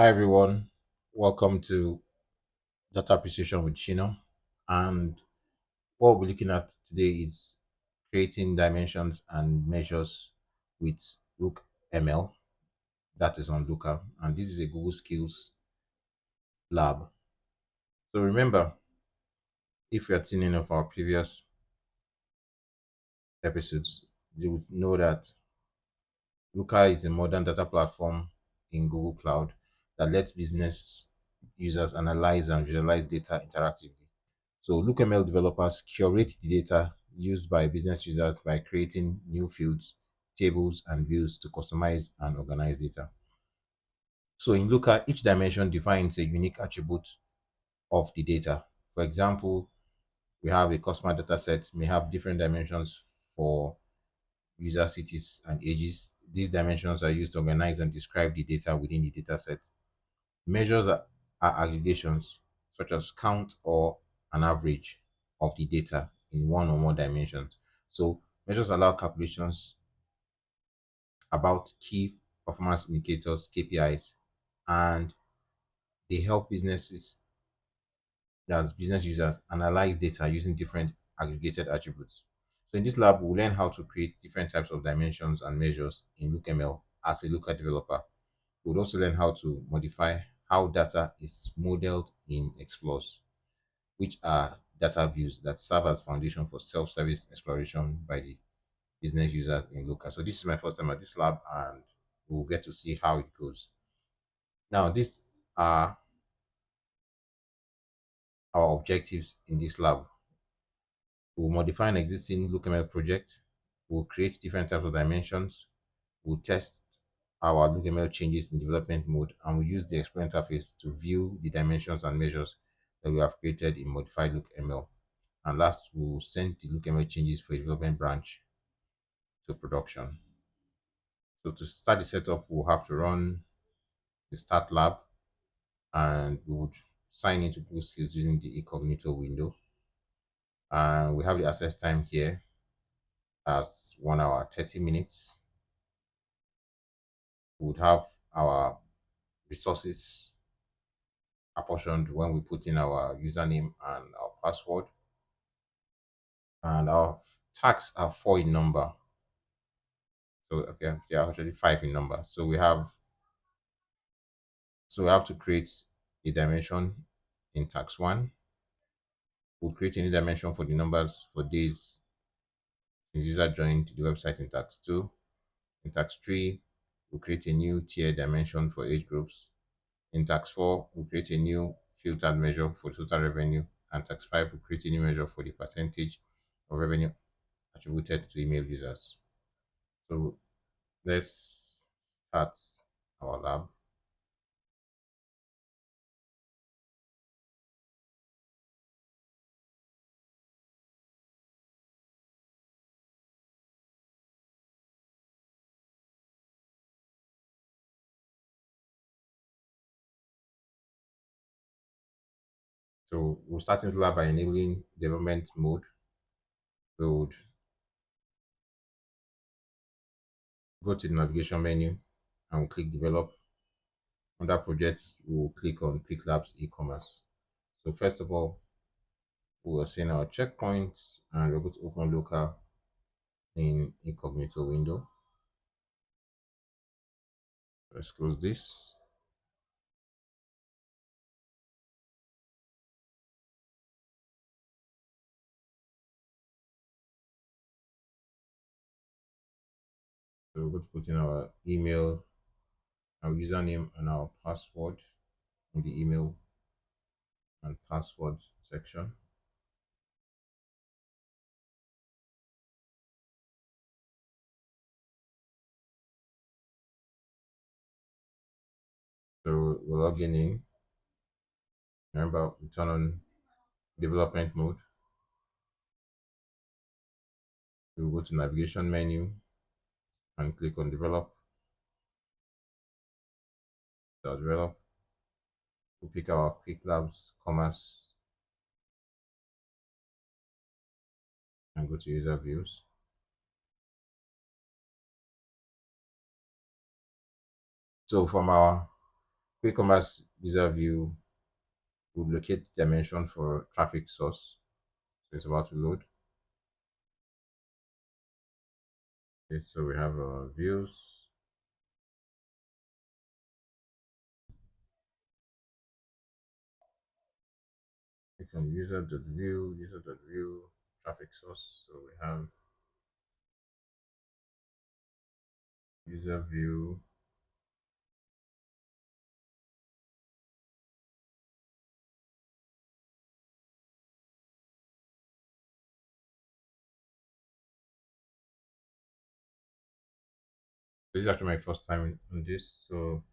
Hi everyone, welcome to Data Appreciation with Shino. And what we're looking at today is creating dimensions and measures with LookML, that is on Looker. And this is a Google Skills lab. So remember, if you had seen any of our previous episodes, you would know that Looker is a modern data platform in Google Cloud that lets business users analyze and visualize data interactively. So LookML developers curate the data used by business users by creating new fields, tables, and views to customize and organize data. So in Looker, each dimension defines a unique attribute of the data. For example, we have a customer data set may have different dimensions for user cities and ages. These dimensions are used to organize and describe the data within the data set. Measures are aggregations such as count or an average of the data in one or more dimensions. So measures allow calculations about key performance indicators, KPIs, and they help businesses, as business users, analyze data using different aggregated attributes. So in this lab, we'll learn how to create different types of dimensions and measures in LookML as a Looker developer. We'll also learn how to modify how data is modeled in Explores, which are data views that serve as foundation for self-service exploration by the business users in Looker. So this is my first time at this lab, and we'll get to see how it goes. Now, these are our objectives in this lab. We'll modify an existing LookML project. We'll create different types of dimensions. We'll test our LookML changes in development mode, and we'll use the Explore interface to view the dimensions and measures that we have created in modified LookML. And last, we'll send the LookML changes for a development branch to production. So to start the setup, we'll have to run the start lab, and we would sign into Google Skills using the incognito window. And we have the access time here as 1 hour 30 minutes. We would have our resources apportioned when we put in our username and our password. And our tags are 4 in number. So okay, they are actually 5 in number. So we have to create a dimension in tax 1. We'll create a new dimension for the numbers for days since user joined the website in tax 2. In tax 3, we'll create a new tier dimension for age groups. In tax 4, we'll create a new filtered measure for total revenue. And tax 5, we'll create a new measure for the percentage of revenue attributed to email users. So let's start our lab. So we'll start in the lab by enabling development mode. We would go to the navigation menu and we'll click develop. Under projects, we'll click on qwiklabs-ecommerce. So first of all, we'll assign our checkpoints and we're going to open local in incognito window. Let's close this. So we're going to put in our email, our username, and our password in the email and password section. So we're logging in. Remember, we turn on development mode. We'll go to navigation menu and click on develop. So develop. We'll pick our quick labs commerce and go to user views. So from our QuickCommerce user view will locate dimension for traffic source. So it's about to load. Okay, so we have our views. We can user.view, traffic source. So we have user view. This is actually my first time on this. So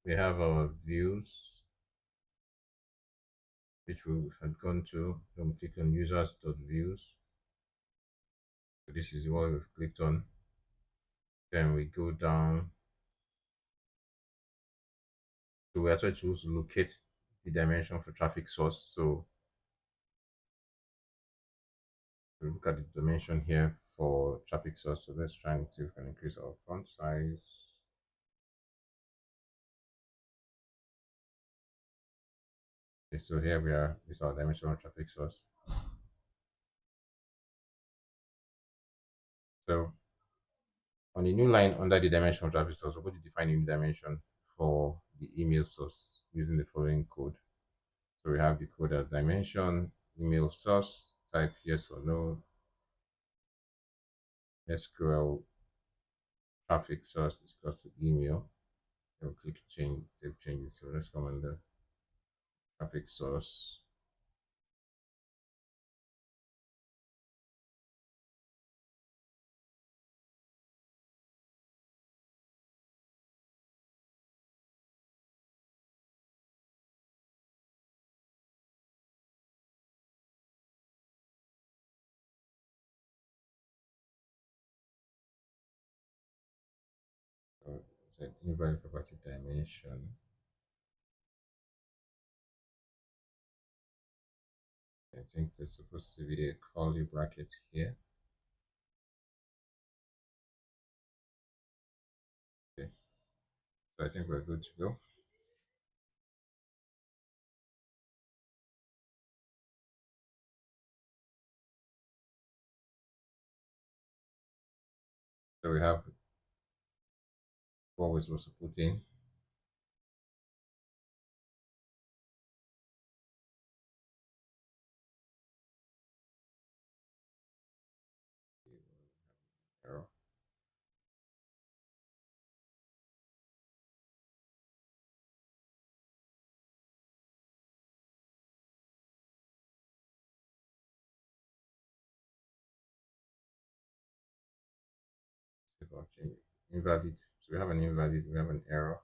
we have our views, which we had gone to. Then we click on users.views. So this is what we've clicked on. Then we go down. So we actually choose to locate the dimension for traffic source. So we look at the dimension here for traffic source. So let's try and see if we can increase our font size. Okay, so here we are. This is our dimension of traffic source. So on the new line under the dimension of traffic source, we're going to define a new dimension for the email source using the following code. So we have the code as dimension, email source, type yes or no, SQL traffic source is equals to email. Then we'll click change, save changes. So let's come under traffic source. So set invalid property dimension. I think there's supposed to be a curly bracket here. Okay, so I think we're good to go. So we have what we're supposed to put in. Arrow. Change invalid. So we have an invalid, we have an error.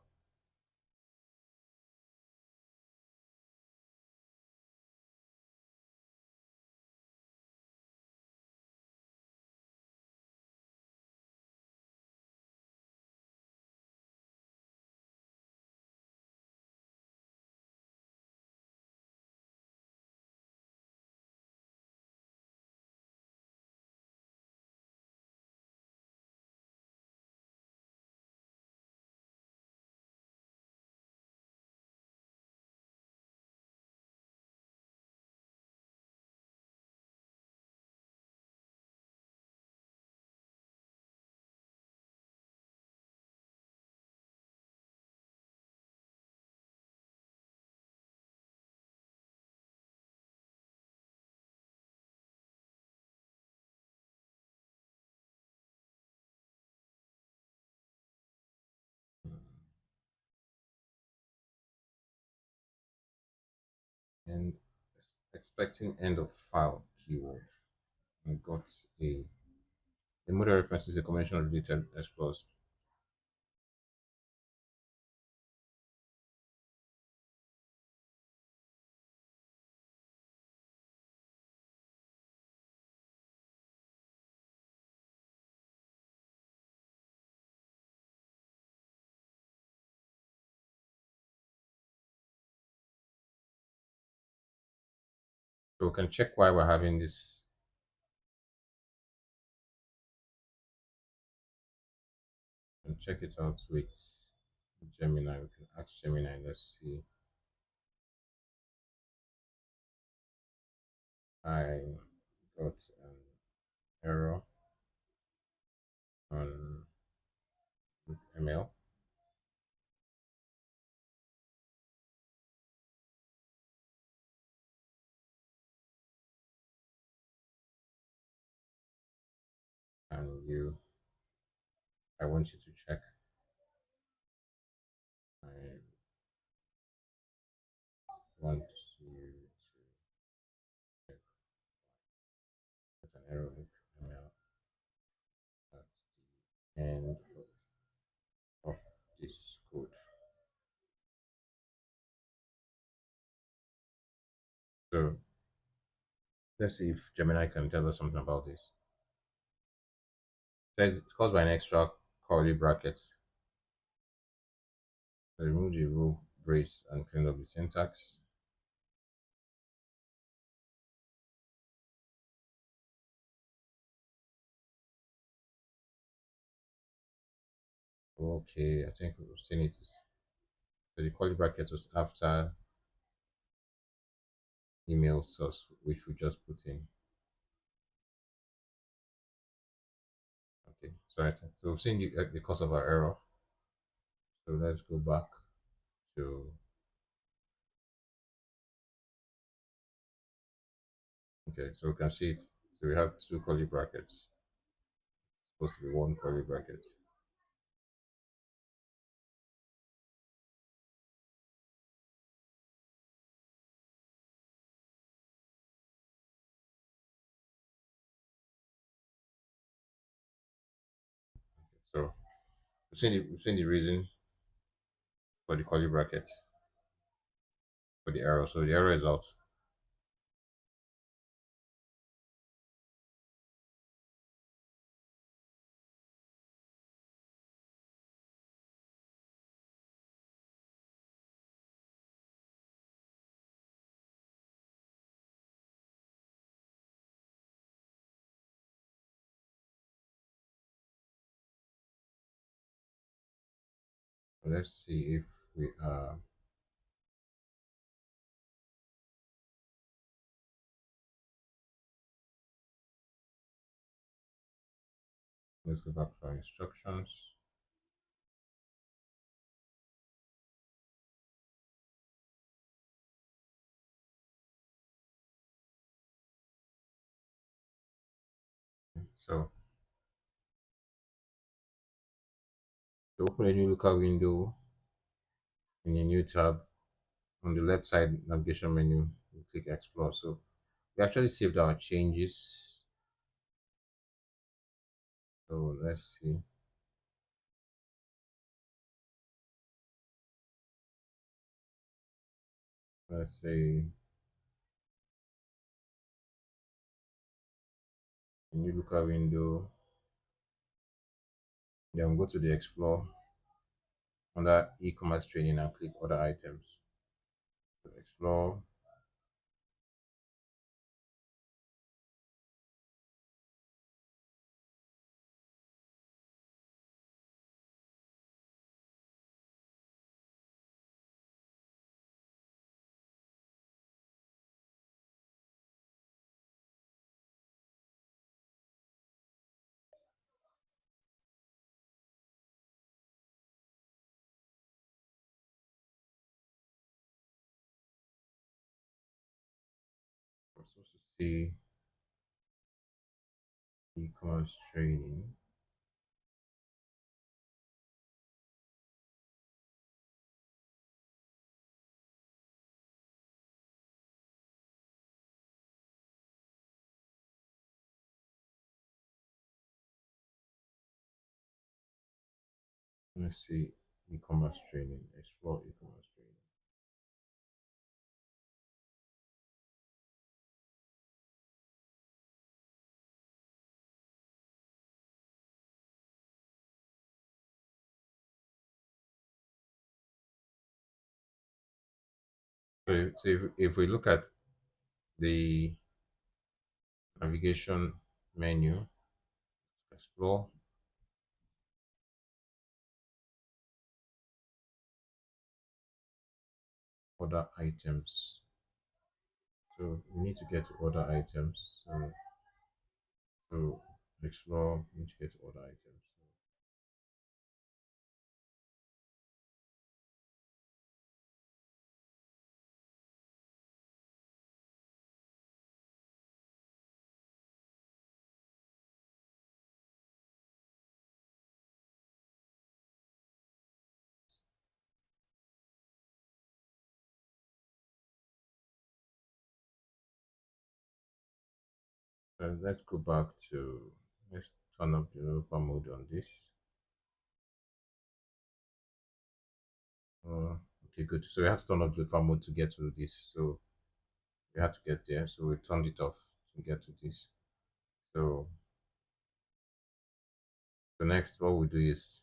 And expecting end of file keyword. I got a model reference is a combination of data explores. So we can check why we're having this. And check it out with Gemini. We can ask Gemini. Let's see. I got an error on ML, and I want you to check. I want you to check an error with ML at the end of this code. So let's see if Gemini can tell us something about this. It says it's caused by an extra curly bracket. So remove the row brace and clean up the syntax. Okay, I think we've seen it. So the curly bracket was after email source, which we just put in. Okay, sorry. So we've seen the cause of our error. So let's go back to, okay, so we can see it. So we have two curly brackets. It's supposed to be one curly bracket. So we've seen the reason for the curly bracket for the error. So the error is out. Let's see if we let's go back to our instructions. So to open a new local window in a new tab, on the left side navigation menu, we click explore. So we actually saved our changes. So let's see. Let's say a new local window. Then go to the explore under e-commerce training and click other items. So explore. We're supposed to see e-commerce training. Let's see e-commerce training. Explore e-commerce training. So if we look at the navigation menu, explore, other items. So we need to get to other items. So explore, we need to get to other items. So let's go back to, let's turn up the developer mode on this. Okay, good. So we have to turn up the developer mode to get to this. So we have to get there. So we turned it off to get to this. So the next, what we do is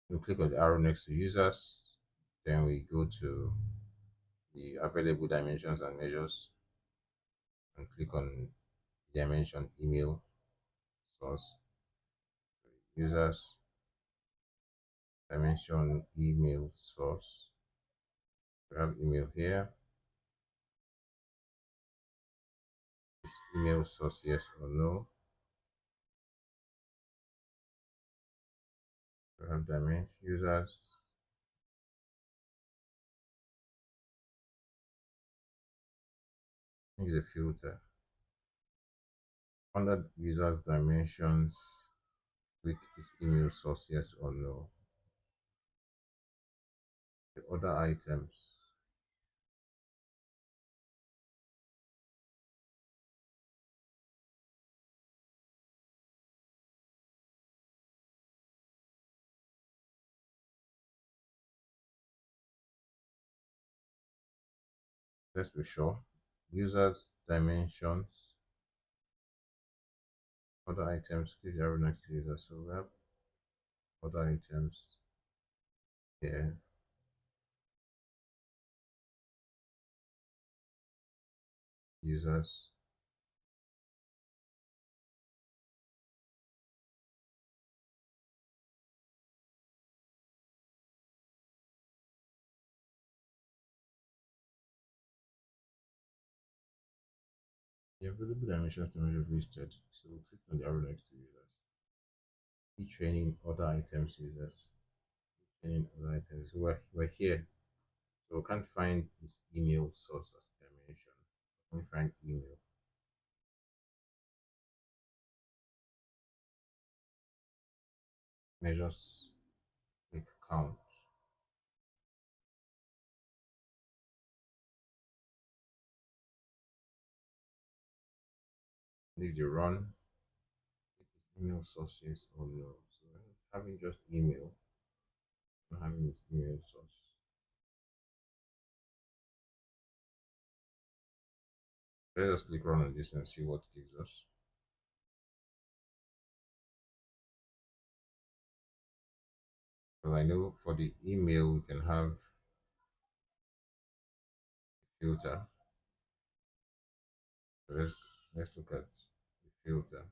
we click on the arrow next to users. Then we go to the available dimensions and measures and click on dimension email source. Users dimension email source. We have email here. Is email source yes or no? We have dimension users. Use a filter. Under users dimensions, click is email source yes or no. The other items. Let's be sure. Users dimensions. Other items, click the arrow next to user. So we have other items here. Users. The available dimensions to measure listed. So we'll click on the arrow next to users. E-training other items users. Training other items. So we're here. So we can't find this email source as dimension. We can find email. Measures click count. Need to run. It is email source yes or no. So having just email, not having this email source. Let us click run on this and see what it gives us. Well, I know for the email we can have filter. So let's look at the filter.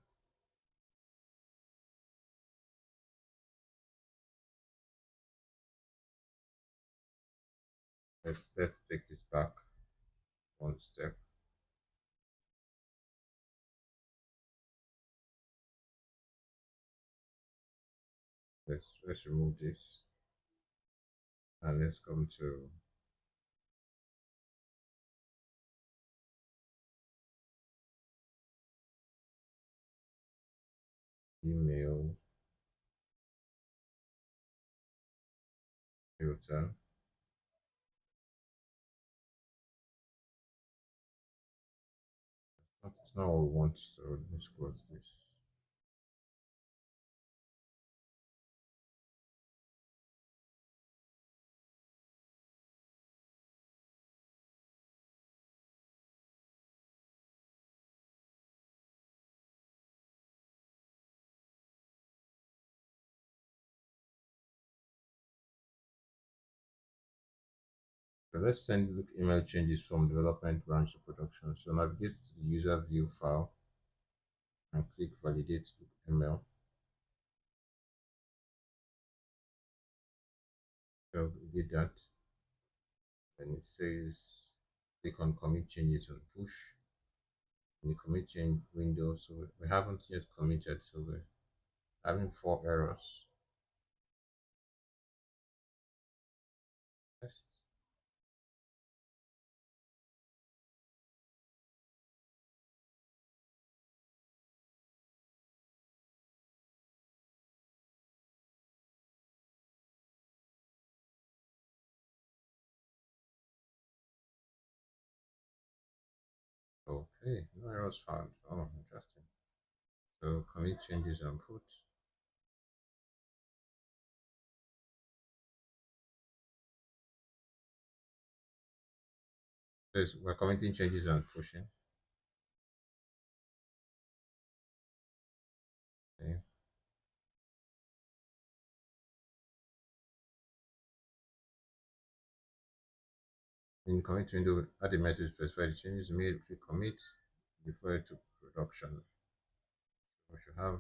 Let's take this back one step. Let's remove this and let's come to email filter. That's not what we want, so let's close this. So let's send look email changes from development branch to production. So navigate to the user view file and click validate look ML. So we did that. Then it says click on commit changes and push. In the commit change window, so we haven't yet committed, so we're having 4 errors. Test. Okay, no errors found. Oh, interesting. So commit changes and put. So we're committing changes and pushing. Okay. In the commit window, add a message specify the changes made. If you commit, deploy to production. We should have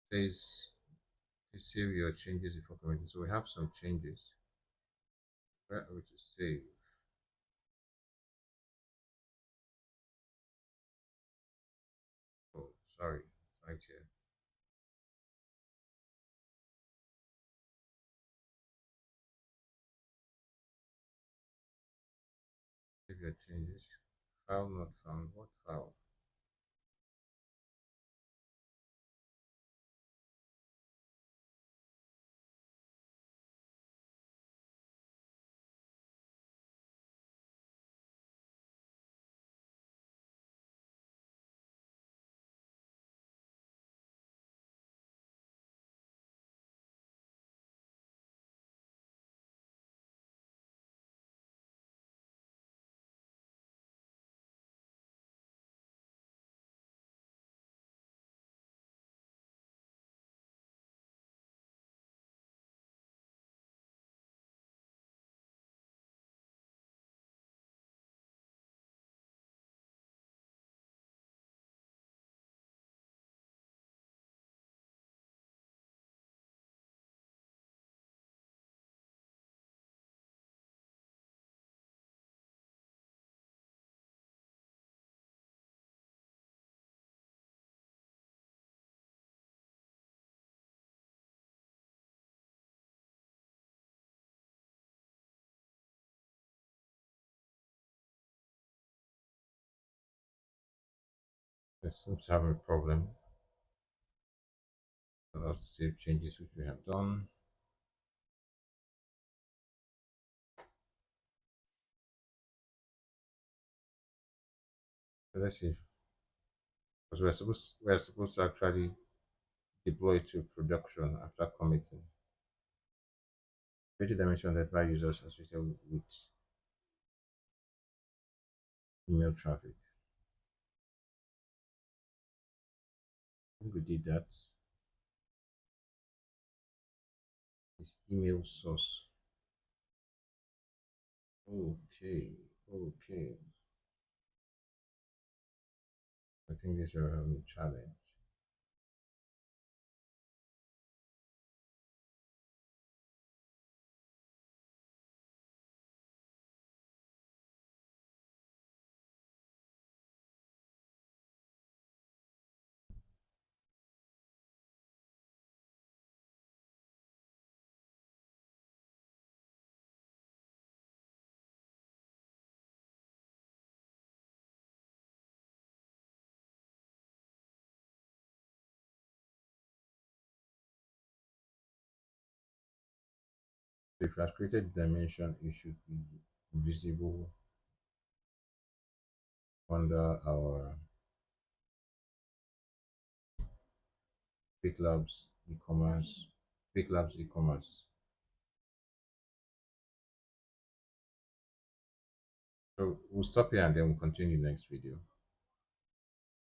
says please save your changes before committing. So we have some changes. Where are we to save? Oh, sorry, it's right here. Save your changes. File not found. What file? It seems to have a problem. Allow to save changes which we have done. So let's see, because we're supposed to actually deploy to production after committing. Create a dimension that by users associated with email traffic. I think we did that. Is email source. Okay, okay. I think this will have a challenge. So if you have created dimension, it should be visible under our qwiklabs e-commerce, qwiklabs e-commerce. So we'll stop here and then we'll continue next video.